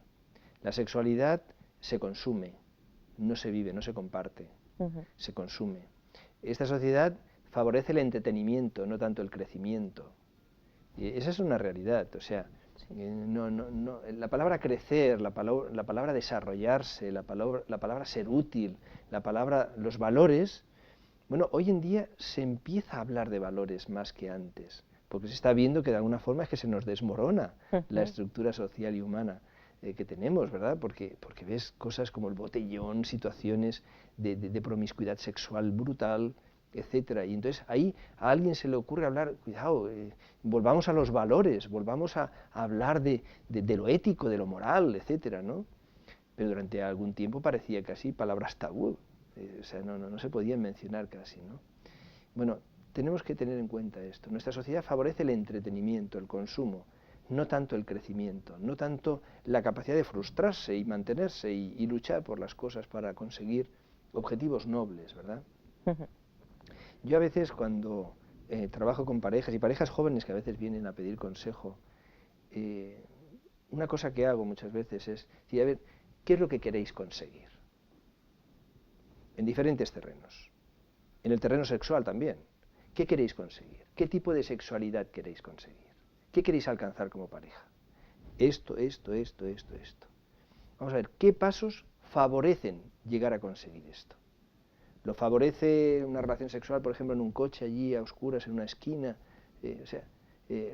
La sexualidad se consume, no se vive, no se comparte, se consume. Esta sociedad favorece el entretenimiento, no tanto el crecimiento. Y esa es una realidad, o sea, la palabra crecer, la palabra desarrollarse, la palabra ser útil, los valores, bueno, hoy en día se empieza a hablar de valores más que antes, porque se está viendo que de alguna forma es que se nos desmorona la estructura social y humana que tenemos, ¿verdad? Porque ves cosas como el botellón, situaciones de promiscuidad sexual brutal, etcétera. Y entonces ahí a alguien se le ocurre hablar, cuidado, volvamos a los valores, volvamos a hablar de lo ético, de lo moral, etcétera, ¿no? Pero durante algún tiempo parecía casi palabras tabú, o sea, no se podían mencionar casi, ¿no? Bueno, tenemos que tener en cuenta esto. Nuestra sociedad favorece el entretenimiento, el consumo, no tanto el crecimiento, no tanto la capacidad de frustrarse y mantenerse y luchar por las cosas para conseguir objetivos nobles, ¿verdad? Yo a veces cuando trabajo con parejas, y parejas jóvenes que a veces vienen a pedir consejo, una cosa que hago muchas veces es decir, a ver, ¿qué es lo que queréis conseguir? En diferentes terrenos. En el terreno sexual también. ¿Qué queréis conseguir? ¿Qué tipo de sexualidad queréis conseguir? ¿Qué queréis alcanzar como pareja? Esto. Vamos a ver, ¿qué pasos favorecen llegar a conseguir esto? ¿Lo favorece una relación sexual, por ejemplo, en un coche allí a oscuras, en una esquina?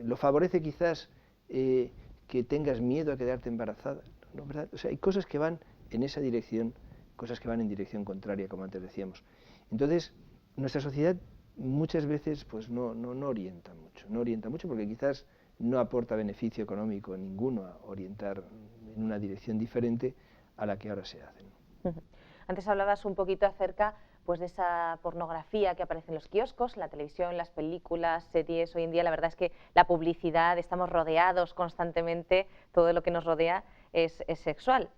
¿Lo favorece quizás que tengas miedo a quedarte embarazada? ¿No, verdad? O sea, hay cosas que van en esa dirección, cosas que van en dirección contraria, como antes decíamos. Entonces, nuestra sociedad muchas veces pues no orienta mucho porque quizás no aporta beneficio económico ninguno a orientar en una dirección diferente a la que ahora se hace, ¿no? Antes hablabas un poquito acerca pues de esa pornografía que aparece en los kioscos, la televisión, las películas, series. Hoy en día la verdad es que la publicidad, estamos rodeados constantemente, todo lo que nos rodea es sexual.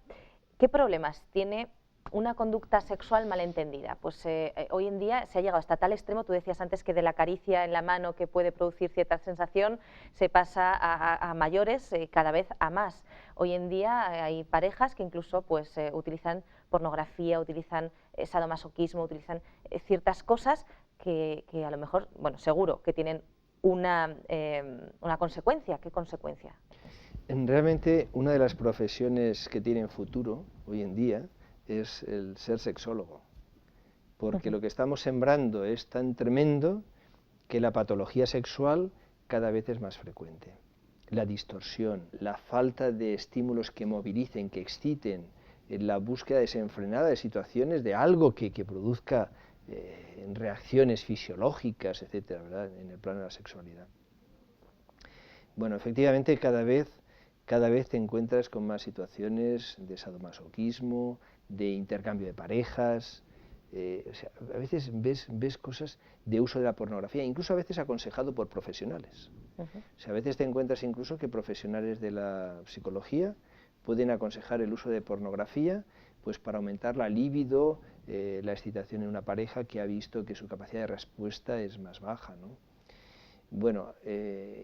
¿Qué problemas tiene una conducta sexual malentendida? Pues hoy en día se ha llegado hasta tal extremo, tú decías antes que de la caricia en la mano que puede producir cierta sensación, se pasa a mayores, cada vez a más. Hoy en día hay parejas que incluso pues utilizan pornografía, utilizan sadomasoquismo, utilizan ciertas cosas que a lo mejor, bueno, seguro que tienen una consecuencia. ¿Qué consecuencia? Realmente una de las profesiones que tienen futuro hoy en día es el ser sexólogo, porque lo que estamos sembrando es tan tremendo que la patología sexual cada vez es más frecuente. La distorsión, la falta de estímulos que movilicen, que exciten, la búsqueda desenfrenada de situaciones de algo que produzca reacciones fisiológicas, etcétera, ¿verdad?, en el plano de la sexualidad. Bueno, efectivamente cada vez te encuentras con más situaciones de sadomasoquismo, de intercambio de parejas, o sea, a veces ves cosas de uso de la pornografía, incluso a veces aconsejado por profesionales. O sea, a veces te encuentras incluso que profesionales de la psicología pueden aconsejar el uso de pornografía pues para aumentar la libido, la excitación en una pareja que ha visto que su capacidad de respuesta es más baja, ¿no? Bueno,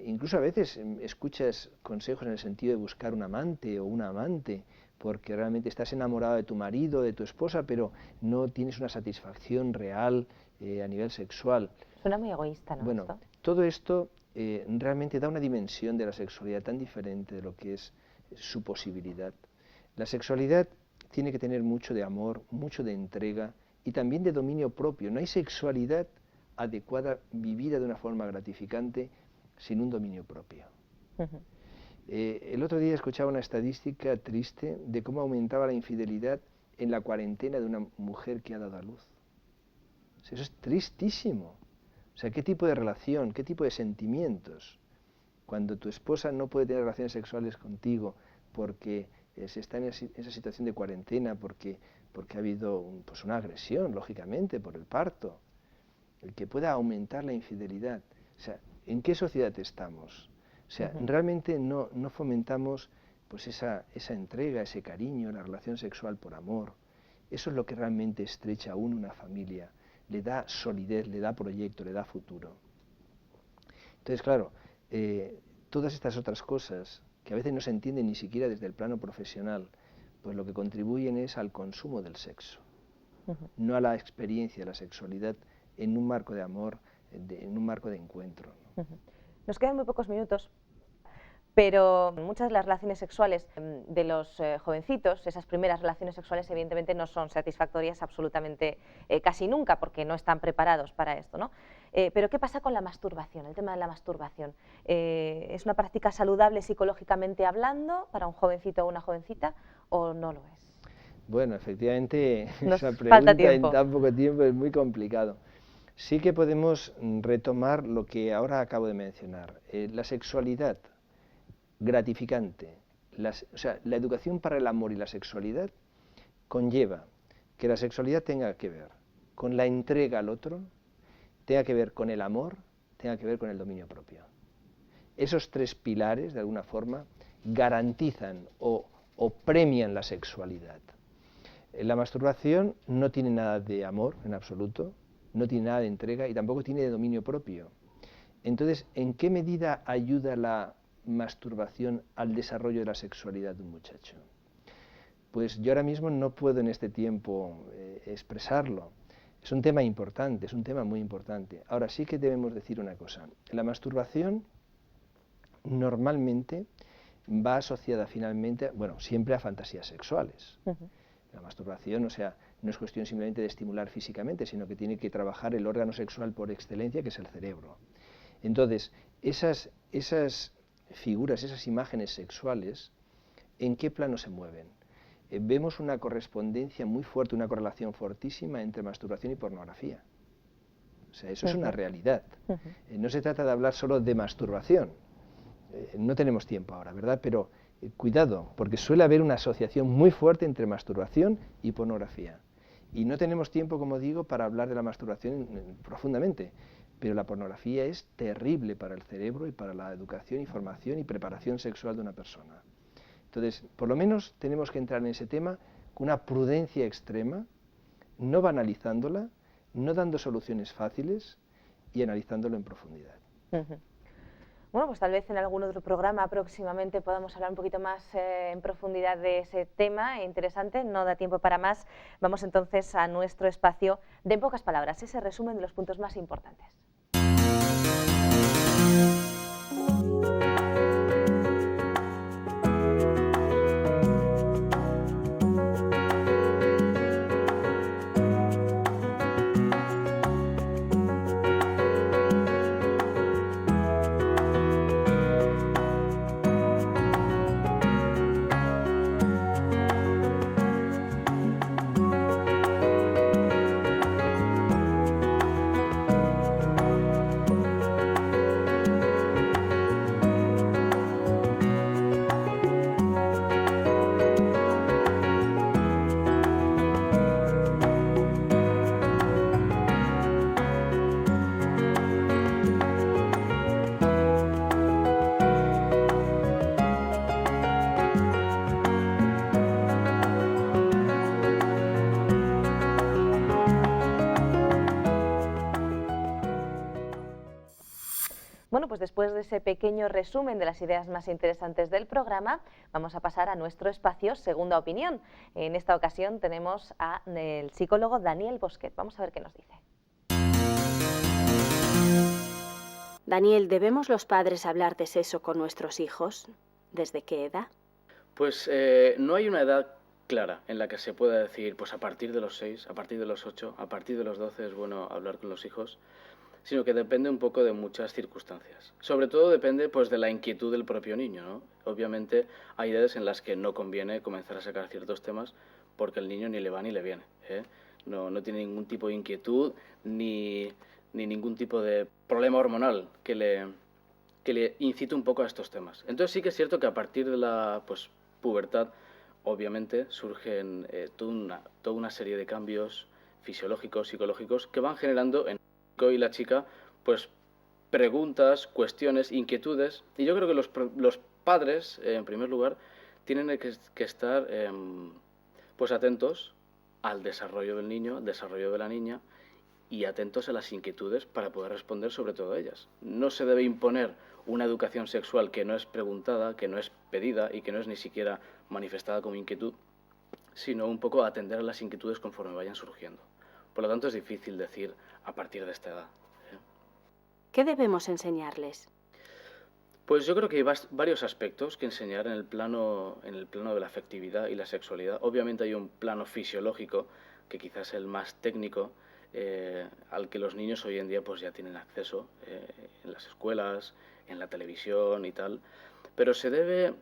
incluso a veces escuchas consejos en el sentido de buscar un amante o una amante, porque realmente estás enamorado de tu marido, de tu esposa, pero no tienes una satisfacción real a nivel sexual. Suena muy egoísta, ¿no? Bueno, todo esto realmente da una dimensión de la sexualidad tan diferente de lo que es su posibilidad. La sexualidad tiene que tener mucho de amor, mucho de entrega y también de dominio propio. No hay sexualidad adecuada, vivida de una forma gratificante, sin un dominio propio. El otro día escuchaba una estadística triste de cómo aumentaba la infidelidad en la cuarentena de una mujer que ha dado a luz. O sea, eso es tristísimo. O sea, ¿qué tipo de relación, qué tipo de sentimientos? Cuando tu esposa no puede tener relaciones sexuales contigo porque se está en esa situación de cuarentena, porque ha habido pues una agresión, lógicamente, por el parto, el que pueda aumentar la infidelidad. O sea, ¿en qué sociedad estamos? O sea, realmente no fomentamos pues esa entrega, ese cariño, la relación sexual por amor. Eso es lo que realmente estrecha aún una familia, le da solidez, le da proyecto, le da futuro. Entonces, claro, todas estas otras cosas, que a veces no se entienden ni siquiera desde el plano profesional, pues lo que contribuyen es al consumo del sexo, no a la experiencia de la sexualidad en un marco de amor, en un marco de encuentro, ¿no? Nos quedan muy pocos minutos, pero muchas de las relaciones sexuales de los jovencitos, esas primeras relaciones sexuales, evidentemente no son satisfactorias absolutamente casi nunca, porque no están preparados para esto, ¿no? Pero ¿qué pasa con la masturbación, el tema de la masturbación? ¿Es una práctica saludable psicológicamente hablando para un jovencito o una jovencita o no lo es? Bueno, efectivamente, esa falta pregunta tiempo. en tan poco tiempo es muy complicado. Sí que podemos retomar lo que ahora acabo de mencionar. La sexualidad gratificante, o sea, la educación para el amor y la sexualidad conlleva que la sexualidad tenga que ver con la entrega al otro, tenga que ver con el amor, tenga que ver con el dominio propio. Esos tres pilares, de alguna forma, garantizan o premian la sexualidad. La masturbación no tiene nada de amor en absoluto, no tiene nada de entrega y tampoco tiene de dominio propio. Entonces, ¿en qué medida ayuda la masturbación al desarrollo de la sexualidad de un muchacho? Pues yo ahora mismo no puedo en este tiempo expresarlo. Es un tema importante, es un tema muy importante. Ahora sí que debemos decir una cosa. La masturbación normalmente va asociada finalmente, bueno, siempre a fantasías sexuales. La masturbación, o sea, no es cuestión simplemente de estimular físicamente, sino que tiene que trabajar el órgano sexual por excelencia, que es el cerebro. Entonces, esas figuras, esas imágenes sexuales, ¿en qué plano se mueven? Vemos una correspondencia muy fuerte, una correlación fortísima entre masturbación y pornografía. O sea, eso es una realidad. No se trata de hablar solo de masturbación. No tenemos tiempo ahora, ¿verdad? Pero cuidado, porque suele haber una asociación muy fuerte entre masturbación y pornografía. Y no tenemos tiempo, como digo, para hablar de la masturbación profundamente. Pero la pornografía es terrible para el cerebro y para la educación y formación y preparación sexual de una persona. Entonces, por lo menos tenemos que entrar en ese tema con una prudencia extrema, no banalizándola, no dando soluciones fáciles y analizándolo en profundidad. Bueno, pues tal vez en algún otro programa próximamente podamos hablar un poquito más en profundidad de ese tema interesante, no da tiempo para más. Vamos entonces a nuestro espacio de En pocas palabras, ese resumen de los puntos más importantes. Bueno, pues después de ese pequeño resumen de las ideas más interesantes del programa, vamos a pasar a nuestro espacio Segunda Opinión. En esta ocasión tenemos al psicólogo Daniel Bosquet. Vamos a ver qué nos dice. Daniel, ¿debemos los padres hablar de sexo con nuestros hijos? ¿Desde qué edad? Pues no hay una edad clara en la que se pueda decir, pues a partir de los 6, a partir de los 8, a partir de los 12 es bueno hablar con los hijos, sino que depende un poco de muchas circunstancias. Sobre todo depende pues de la inquietud del propio niño, ¿no? Obviamente hay edades en las que no conviene comenzar a sacar ciertos temas porque el niño ni le va ni le viene, ¿eh? No tiene ningún tipo de inquietud ni ningún tipo de problema hormonal que le incite un poco a estos temas. Entonces sí que es cierto que a partir de la pues, pubertad, obviamente surgen toda una serie de cambios fisiológicos, psicológicos, que van generando en el chico y la chica pues, preguntas, cuestiones, inquietudes. Y yo creo que los padres, en primer lugar, tienen que estar pues, atentos al desarrollo del niño, al desarrollo de la niña, y atentos a las inquietudes para poder responder sobre todo a ellas. No se debe imponer una educación sexual que no es preguntada, que no es pedida y que no es ni siquiera manifestada como inquietud, sino un poco atender a las inquietudes conforme vayan surgiendo. Por lo tanto, es difícil decir a partir de esta edad, ¿eh? ¿Qué debemos enseñarles? Pues yo creo que hay varios aspectos que enseñar en el plano de la afectividad y la sexualidad. Obviamente hay un plano fisiológico, que quizás es el más técnico, al que los niños hoy en día pues ya tienen acceso en las escuelas, en la televisión y tal, pero se debe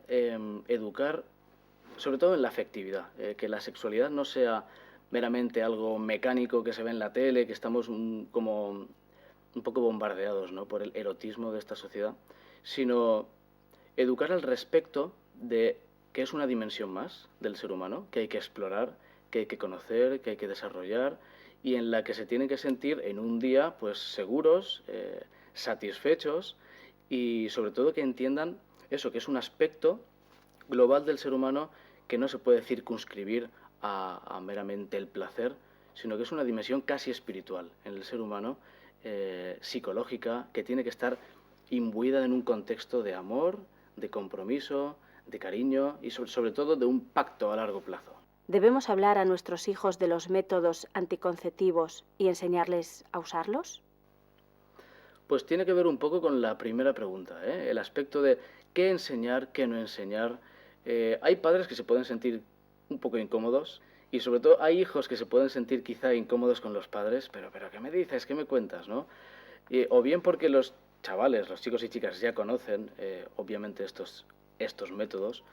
educar sobre todo en la afectividad, que la sexualidad no sea meramente algo mecánico que se ve en la tele, que estamos como un poco bombardeados, ¿no?, por el erotismo de esta sociedad, sino educar al respecto de que es una dimensión más del ser humano, que hay que explorar, que hay que conocer, que hay que desarrollar, y en la que se tienen que sentir en un día pues seguros, satisfechos y sobre todo que entiendan eso, que es un aspecto global del ser humano que no se puede circunscribir a meramente el placer, sino que es una dimensión casi espiritual en el ser humano, psicológica, que tiene que estar imbuida en un contexto de amor, de compromiso, de cariño y sobre todo de un pacto a largo plazo. ¿Debemos hablar a nuestros hijos de los métodos anticonceptivos y enseñarles a usarlos? Pues tiene que ver un poco con la primera pregunta, ¿eh? El aspecto de qué enseñar, qué no enseñar. Hay padres que se pueden sentir un poco incómodos y sobre todo hay hijos que se pueden sentir quizá incómodos con los padres, pero ¿qué me dices? ¿Qué me cuentas? ¿No? O bien porque los chavales, los chicos y chicas ya conocen obviamente estos métodos,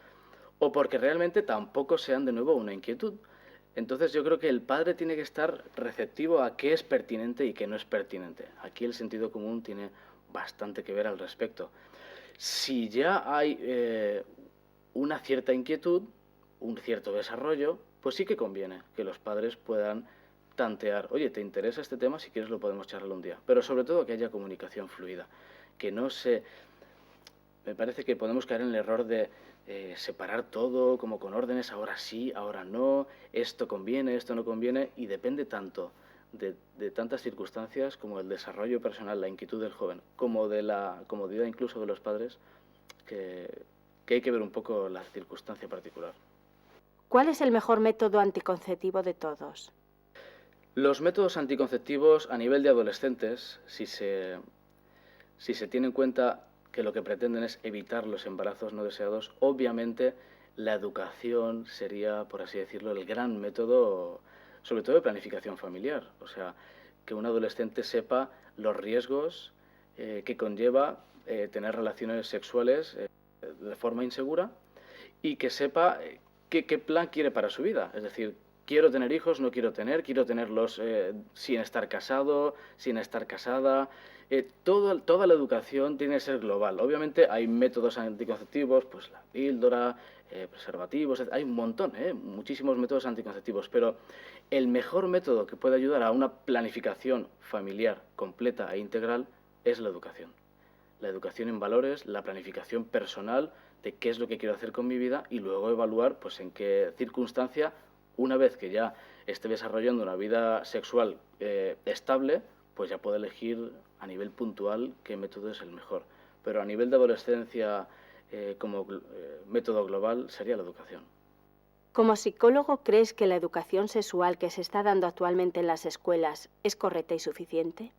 o porque realmente tampoco sean de nuevo una inquietud. Entonces yo creo que el padre tiene que estar receptivo a qué es pertinente y qué no es pertinente. Aquí el sentido común tiene bastante que ver al respecto. Si ya hay una cierta inquietud, un cierto desarrollo, pues sí que conviene que los padres puedan tantear, oye, ¿te interesa este tema? Si quieres lo podemos charlar un día. Pero sobre todo que haya comunicación fluida, que no se... Me parece que podemos caer en el error de separar todo como con órdenes, ahora sí, ahora no, esto conviene, esto no conviene, y depende tanto de tantas circunstancias como el desarrollo personal, la inquietud del joven, como de la comodidad incluso de los padres, que hay que ver un poco la circunstancia particular. ¿Cuál es el mejor método anticonceptivo de todos? Los métodos anticonceptivos a nivel de adolescentes, si se tiene en cuenta que lo que pretenden es evitar los embarazos no deseados, obviamente la educación sería, por así decirlo, el gran método, sobre todo de planificación familiar. O sea, que un adolescente sepa los riesgos que conlleva tener relaciones sexuales de forma insegura y que sepa qué plan quiere para su vida. Es decir, quiero tener hijos, no quiero tenerlos sin estar casado, sin estar casada. Toda la educación tiene que ser global. Obviamente hay métodos anticonceptivos, pues la píldora, preservativos, hay un montón, muchísimos métodos anticonceptivos, pero el mejor método que puede ayudar a una planificación familiar completa e integral es la educación. La educación en valores, la planificación personal de qué es lo que quiero hacer con mi vida y luego evaluar pues en qué circunstancia, una vez que ya esté desarrollando una vida sexual estable, pues ya puedo elegir a nivel puntual qué método es el mejor. Pero a nivel de adolescencia, como método global, sería la educación. Como psicólogo, ¿crees que la educación sexual que se está dando actualmente en las escuelas es correcta y suficiente?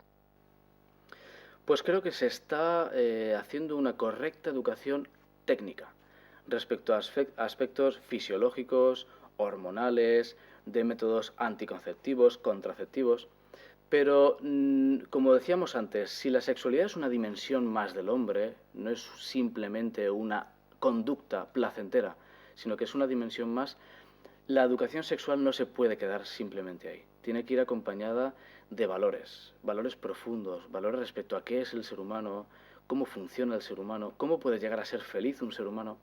Pues creo que se está haciendo una correcta educación técnica respecto a aspectos fisiológicos, hormonales, de métodos anticonceptivos, contraceptivos. Pero, como decíamos antes, si la sexualidad es una dimensión más del hombre, no es simplemente una conducta placentera, sino que es una dimensión más, la educación sexual no se puede quedar simplemente ahí. Tiene que ir acompañada de valores, valores profundos, valores respecto a qué es el ser humano, cómo funciona el ser humano, cómo puede llegar a ser feliz un ser humano.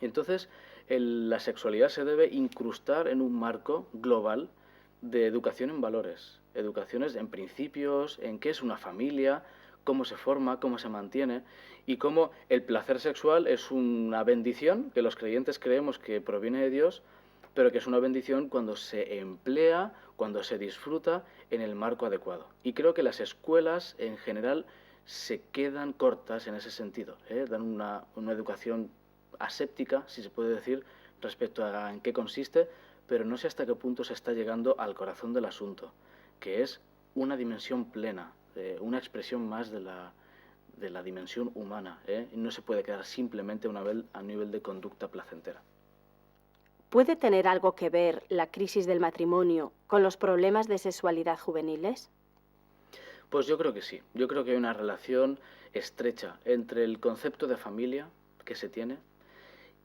Y entonces, la sexualidad se debe incrustar en un marco global de educación en valores, educaciones en principios, en qué es una familia, cómo se forma, cómo se mantiene y cómo el placer sexual es una bendición que los creyentes creemos que proviene de Dios, pero que es una bendición cuando se emplea, cuando se disfruta en el marco adecuado. Y creo que las escuelas en general se quedan cortas en ese sentido, dan una educación aséptica, si se puede decir, respecto a en qué consiste, pero no sé hasta qué punto se está llegando al corazón del asunto, que es una dimensión plena, una expresión más de la dimensión humana, y no se puede quedar simplemente a nivel de conducta placentera. ¿Puede tener algo que ver la crisis del matrimonio con los problemas de sexualidad juveniles? Pues yo creo que sí. Yo creo que hay una relación estrecha entre el concepto de familia que se tiene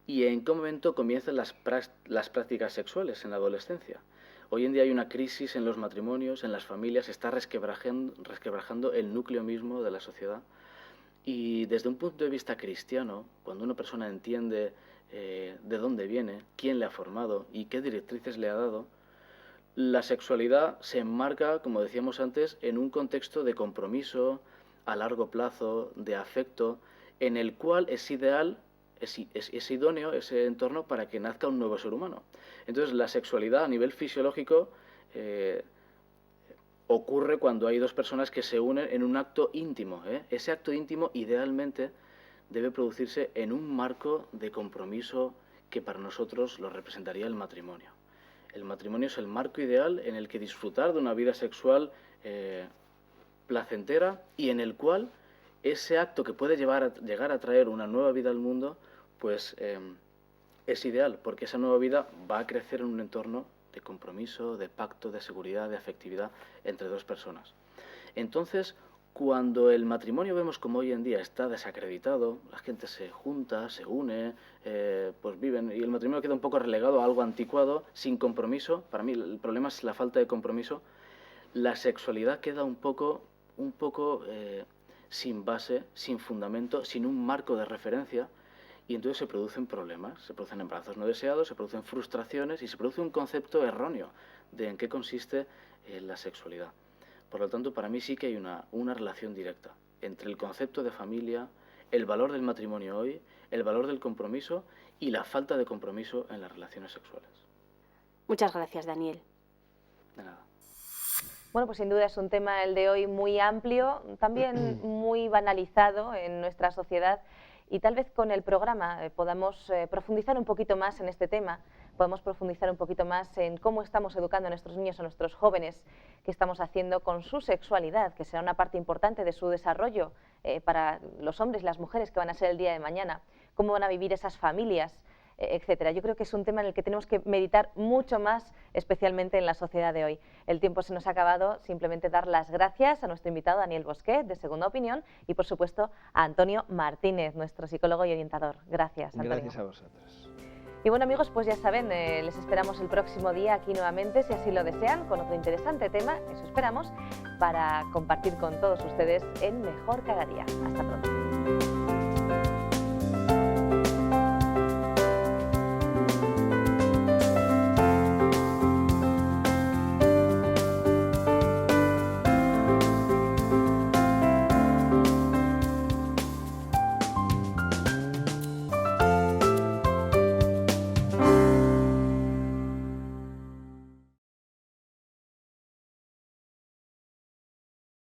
y en qué momento comienzan las prácticas sexuales en la adolescencia. Hoy en día hay una crisis en los matrimonios, en las familias, se está resquebrajando el núcleo mismo de la sociedad. Y desde un punto de vista cristiano, cuando una persona entiende de dónde viene, quién le ha formado y qué directrices le ha dado, la sexualidad se enmarca, como decíamos antes, en un contexto de compromiso a largo plazo, de afecto, en el cual es ideal, es idóneo ese entorno para que nazca un nuevo ser humano. Entonces, la sexualidad a nivel fisiológico ocurre cuando hay dos personas que se unen en un acto íntimo. Ese acto íntimo, idealmente, debe producirse en un marco de compromiso que para nosotros lo representaría el matrimonio. El matrimonio es el marco ideal en el que disfrutar de una vida sexual placentera y en el cual ese acto que puede llegar a traer una nueva vida al mundo, pues es ideal, porque esa nueva vida va a crecer en un entorno de compromiso, de pacto, de seguridad, de afectividad entre dos personas. Entonces, cuando el matrimonio vemos como hoy en día está desacreditado, la gente se junta, se une, pues viven, y el matrimonio queda un poco relegado a algo anticuado, sin compromiso. Para mí el problema es la falta de compromiso. La sexualidad queda un poco sin base, sin fundamento, sin un marco de referencia, y entonces se producen problemas, se producen embarazos no deseados, se producen frustraciones y se produce un concepto erróneo de en qué consiste la sexualidad. Por lo tanto, para mí sí que hay una relación directa entre el concepto de familia, el valor del matrimonio hoy, el valor del compromiso y la falta de compromiso en las relaciones sexuales. Muchas gracias, Daniel. De nada. Bueno, pues sin duda es un tema el de hoy muy amplio, también muy banalizado en nuestra sociedad y tal vez con el programa podamos profundizar un poquito más en este tema, podemos profundizar un poquito más en cómo estamos educando a nuestros niños, a nuestros jóvenes, qué estamos haciendo con su sexualidad, que será una parte importante de su desarrollo para los hombres y las mujeres que van a ser el día de mañana, cómo van a vivir esas familias, etcétera. Yo creo que es un tema en el que tenemos que meditar mucho más, especialmente en la sociedad de hoy. El tiempo se nos ha acabado, simplemente dar las gracias a nuestro invitado Daniel Bosquet, de Segunda Opinión, y por supuesto a Antonio Martínez, nuestro psicólogo y orientador. Gracias, Antonio. Gracias a vosotros. Y bueno, amigos, pues ya saben, les esperamos el próximo día aquí nuevamente, si así lo desean, con otro interesante tema, eso esperamos, para compartir con todos ustedes en Mejor Cada Día. Hasta pronto.